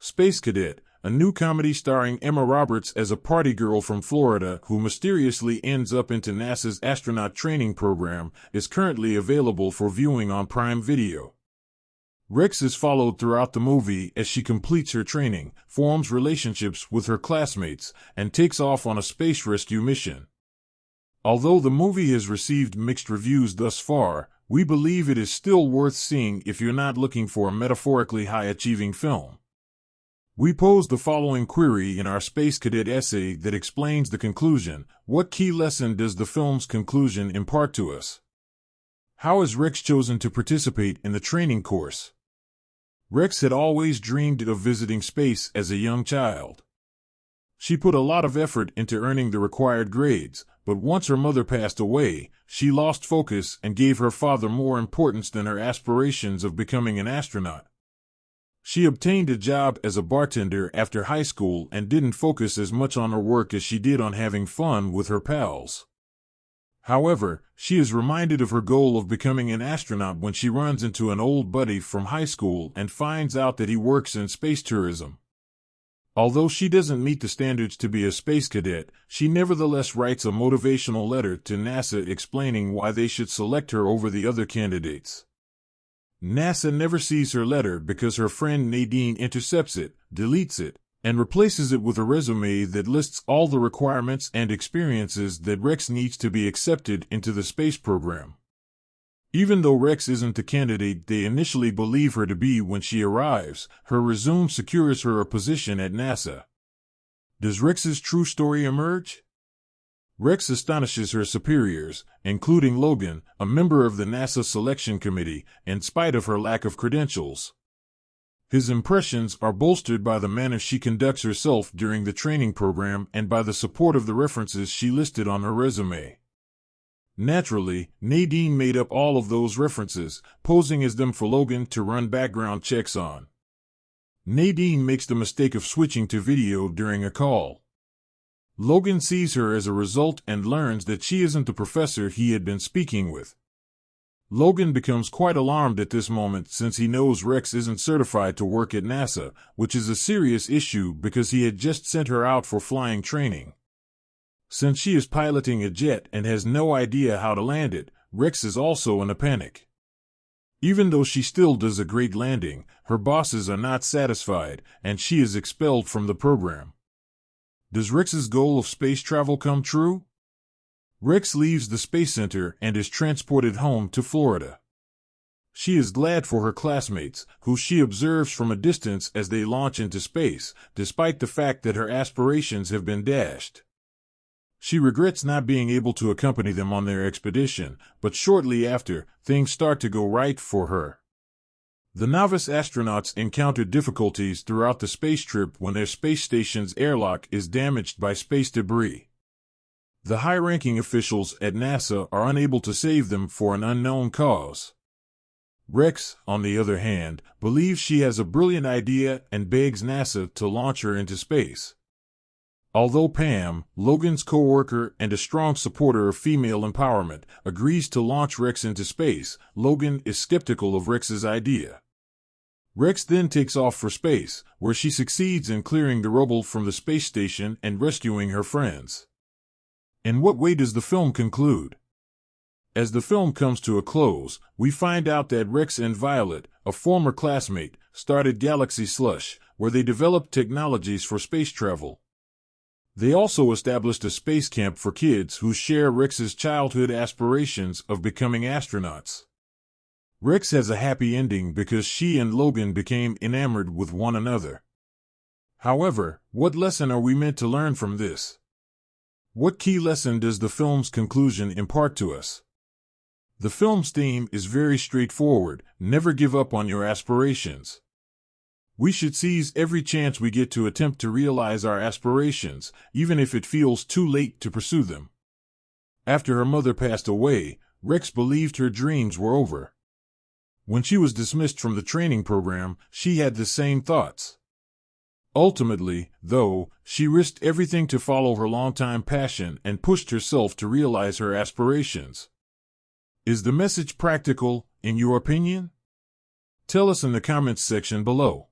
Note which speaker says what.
Speaker 1: Space Cadet, a new comedy starring Emma Roberts as a party girl from Florida who mysteriously ends up into NASA's astronaut training program, is currently available for viewing on Prime Video. Rex is followed throughout the movie as she completes her training, forms relationships with her classmates, and takes off on a space rescue mission. Although the movie has received mixed reviews thus far, we believe it is still worth seeing if you're not looking for a metaphorically high-achieving film. We pose the following query in our Space Cadet essay that explains the conclusion. What key lesson does the film's conclusion impart to us? How has Rex chosen to participate in the training course? Rex had always dreamed of visiting space as a young child. She put a lot of effort into earning the required grades, but once her mother passed away, she lost focus and gave her father more importance than her aspirations of becoming an astronaut. She obtained a job as a bartender after high school and didn't focus as much on her work as she did on having fun with her pals. However, she is reminded of her goal of becoming an astronaut when she runs into an old buddy from high school and finds out that he works in space tourism. Although she doesn't meet the standards to be a space cadet, she nevertheless writes a motivational letter to NASA explaining why they should select her over the other candidates. NASA never sees her letter because her friend Nadine intercepts it, deletes it, and replaces it with a resume that lists all the requirements and experiences that Rex needs to be accepted into the space program. Even though Rex isn't the candidate they initially believe her to be when she arrives, her resume secures her a position at NASA. Does Rex's true story emerge? Rex astonishes her superiors, including Logan, a member of the NASA selection committee, in spite of her lack of credentials. His impressions are bolstered by the manner she conducts herself during the training program and by the support of the references she listed on her resume. Naturally, Nadine made up all of those references, posing as them for Logan to run background checks on. Nadine makes the mistake of switching to video during a call. Logan sees her as a result and learns that she isn't the professor he had been speaking with. Logan becomes quite alarmed at this moment since he knows Rex isn't certified to work at NASA, which is a serious issue because he had just sent her out for flying training. Since she is piloting a jet and has no idea how to land it, Rex is also in a panic. Even though she still does a great landing, her bosses are not satisfied, and she is expelled from the program. Does Rex's goal of space travel come true? Rex leaves the Space Center and is transported home to Florida. She is glad for her classmates, who she observes from a distance as they launch into space, despite the fact that her aspirations have been dashed. She regrets not being able to accompany them on their expedition, but shortly after, things start to go right for her. The novice astronauts encounter difficulties throughout the space trip when their space station's airlock is damaged by space debris. The high-ranking officials at NASA are unable to save them for an unknown cause. Rex, on the other hand, believes she has a brilliant idea and begs NASA to launch her into space. Although Pam, Logan's co-worker and a strong supporter of female empowerment, agrees to launch Rex into space, Logan is skeptical of Rex's idea. Rex then takes off for space, where she succeeds in clearing the rubble from the space station and rescuing her friends. In what way does the film conclude? As the film comes to a close, we find out that Rex and Violet, a former classmate, started Galaxy Slush, where they developed technologies for space travel. They also established a space camp for kids who share Rex's childhood aspirations of becoming astronauts. Rex has a happy ending because she and Logan became enamored with one another. However, what lesson are we meant to learn from this? What key lesson does the film's conclusion impart to us? The film's theme is very straightforward: never give up on your aspirations. We should seize every chance we get to attempt to realize our aspirations, even if it feels too late to pursue them. After her mother passed away, Rex believed her dreams were over. When she was dismissed from the training program, she had the same thoughts. Ultimately, though, she risked everything to follow her longtime passion and pushed herself to realize her aspirations. Is the message practical, in your opinion? Tell us in the comments section below.